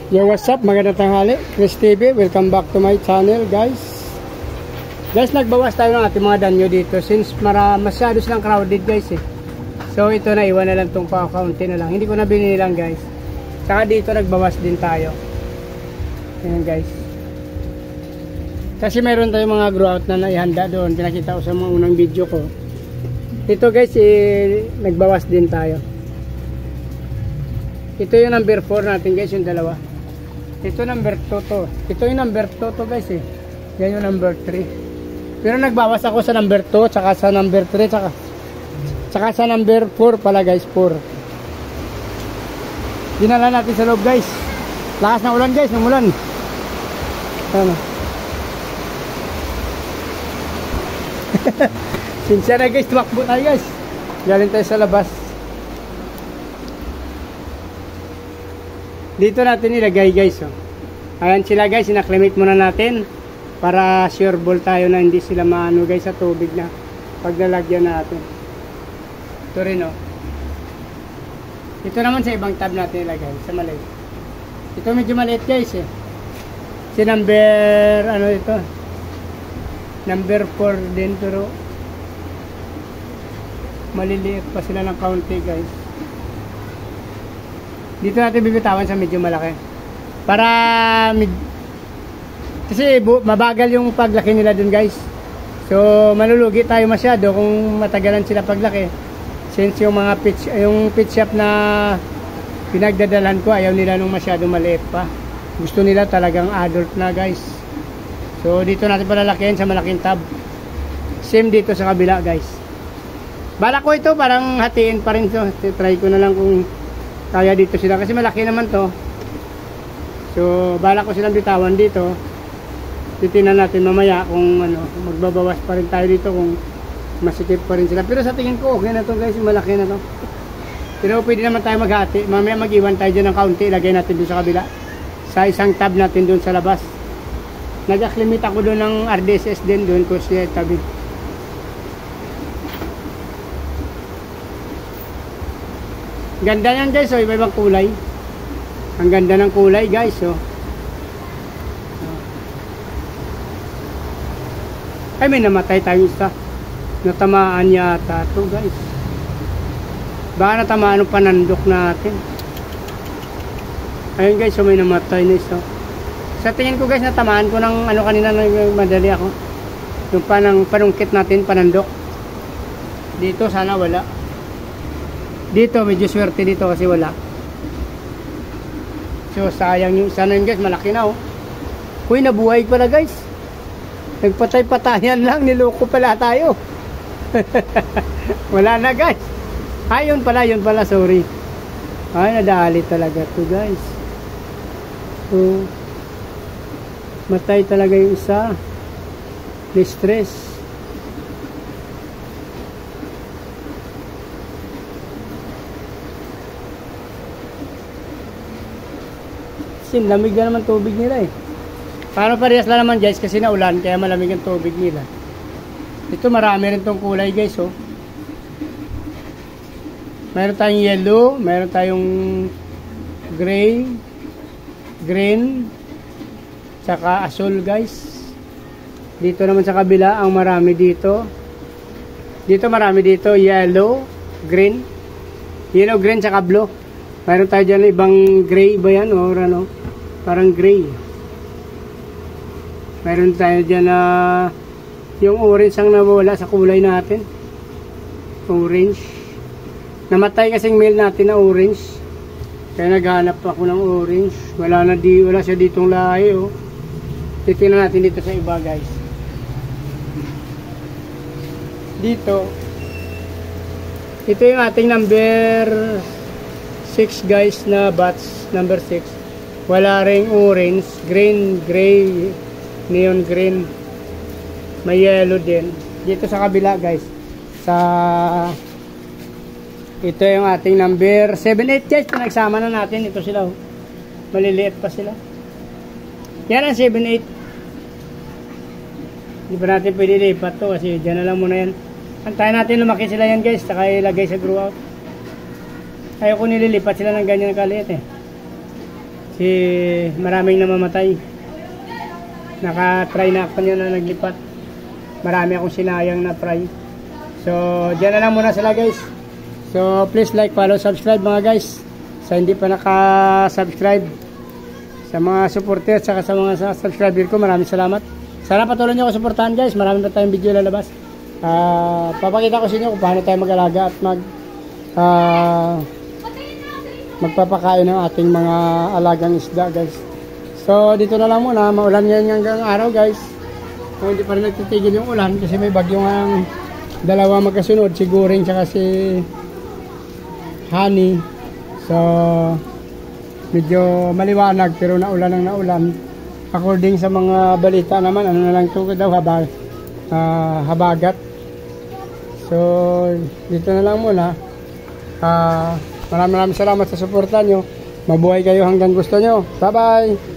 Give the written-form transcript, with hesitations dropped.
Yo, what's up? Magandang tanghali. Chris TV, welcome back to my channel, guys. Guys, nagbawas tayo ng ating mga danyo dito since masyado silang crowded, guys, eh. So, ito na, iwan na lang itong kaunti na lang. Hindi ko na binili lang, guys. Saka dito, nagbawas din tayo. Ayan, guys. Kasi mayroon tayong mga grow out na naihanda doon. Pinakita ko sa mga unang video ko. Ito, guys, nagbawas din tayo. Ito yung number 4 natin, guys, yung dalawa. Ito number 2 to. Ito yung number 2 to, guys, eh. Yan yung number 3. Pero nagbawas ako sa number 2, tsaka sa number 3, tsaka sa number 4 pala, guys, 4. Dinala natin sa loob, guys. Lakas ng ulan, guys, ng ulan. Ano? Sinsya na, guys, tumakbo tayo, guys. Galing tayo sa labas. Dito natin ilagay, guys, oh. Ayan sila, guys, inacclimate muna natin para sure ball tayo na hindi sila maano, guys, sa tubig na pag nalagyan natin. Ito rin, oh. Ito naman sa ibang tab natin ilagay, sa maliit. Ito medyo maliit, guys, eh. Si number, ano ito, number 4 din, pero maliliit pa sila ng kaunti, guys. Dito natin bibitawan sa medyo malaki para kasi mabagal yung paglaki nila dun, guys. So malulugi tayo masyado kung matagalan sila paglaki, since yung mga pitch shop na pinagdadalan ko ayaw nila nung masyado maliit pa. Gusto nila talagang adult na, guys. So dito natin palalakihin sa malaking tab. Same dito sa kabila, guys. Bala ko ito parang hatiin pa rin to. Try ko na lang kung kaya dito sila kasi malaki naman to. So bala ko silang bitawan dito. Titingnan natin mamaya kung ano, magbabawas pa rin tayo dito kung masikip pa rin sila. Pero sa tingin ko okay na to, guys, malaki na to. Pero pwede naman tayo maghati. Mamaya mag-iwan tayo dyan ng kaunti. Ilagay natin doon sa kabila, sa isang tab natin doon sa labas. Nag-acclimate ako doon ng RDSS din doon ko siya tabi. Ganda yan, guys, oh, iba-ibang kulay. Ang ganda ng kulay, guys, oh. Ay, may namatay tayong isa. Natamaan yata to, guys. Baka natamaan ng panandok natin. Ayun, guys, so may namatay na isa. Sa tingin ko, guys, natamaan ko ng ano kanina, madali ako. Yung panungkit natin, panandok. Dito, sana wala. Dito, medyo swerte dito kasi wala. So, sayang yung sana yun, guys. Malaki na, oh. Uy, nabuhay pala, guys. Nagpatay-patayan lang. Niloko pala tayo. Wala na, guys. Ay, yun pala. Sorry. Ay, nadali talaga to, guys. So, matay talaga yung isa. Distress. Lamig na naman tubig nila, eh. Paano parehas lang naman, guys, kasi naulan kaya malamig ang tubig nila. Ito marami rin tong kulay, guys, oh. Meron tayong yellow, meron tayong gray, green, tsaka asul, guys. Dito naman sa kabila ang marami dito. Dito marami dito yellow, green, tsaka blue. Meron tayo dyan ibang gray ba yan, or ano, parang gray. Meron tayo dyan na yung orange ang nawala sa kulay natin. Orange. Namatay kasing male natin na orange. Kaya naghanap ako ng orange. Wala siya ditong lahi, oh. Titingnan natin dito sa iba, guys. Dito. Ito yung ating number 6, guys, na batch number 6. Wala ring orange, green, gray, neon green, may yellow din. Dito sa kabila, guys, ito yung ating number 7, 8, guys. Pinagsama na natin. Ito sila, oh. Maliliit pa sila. Yan ang 7, 8. Hindi pa natin pwede lipat to kasi dyan na lang muna yan. Antayin natin lumaki sila yan, guys, saka ilagay sa grow out. Ayaw ko nililipat sila ng ganyan kaliit, eh. Si maraming namamatay. Naka-try na ako niya na naglipat. Marami akong sinayang na fry. So, dyan na lang muna sila guys. So, please like, follow, subscribe mga guys. Sa hindi pa naka-subscribe. Sa mga supporters, saka sa mga subscriber ko, maraming salamat. Sana patuloy nyo ako suportahan guys. Marami pa tayong video lalabas. Papakita ko sa inyo kung paano tayo mag-alaga at magpapakain ng ating mga alagang isda guys. So dito na lang muna, maulan ngayon hanggang araw guys. So hindi pa rin nagtitigil yung ulan kasi may bagyong ang dalawa magkasunod, si Guring tsaka si Honey. So medyo maliwanag pero naulan ng naulan. According sa mga balita naman, ano na lang ito daw, habagat. So dito na lang muna. Maraming salamat sa suporta nyo. Mabuhay kayo hanggang gusto nyo. Bye bye.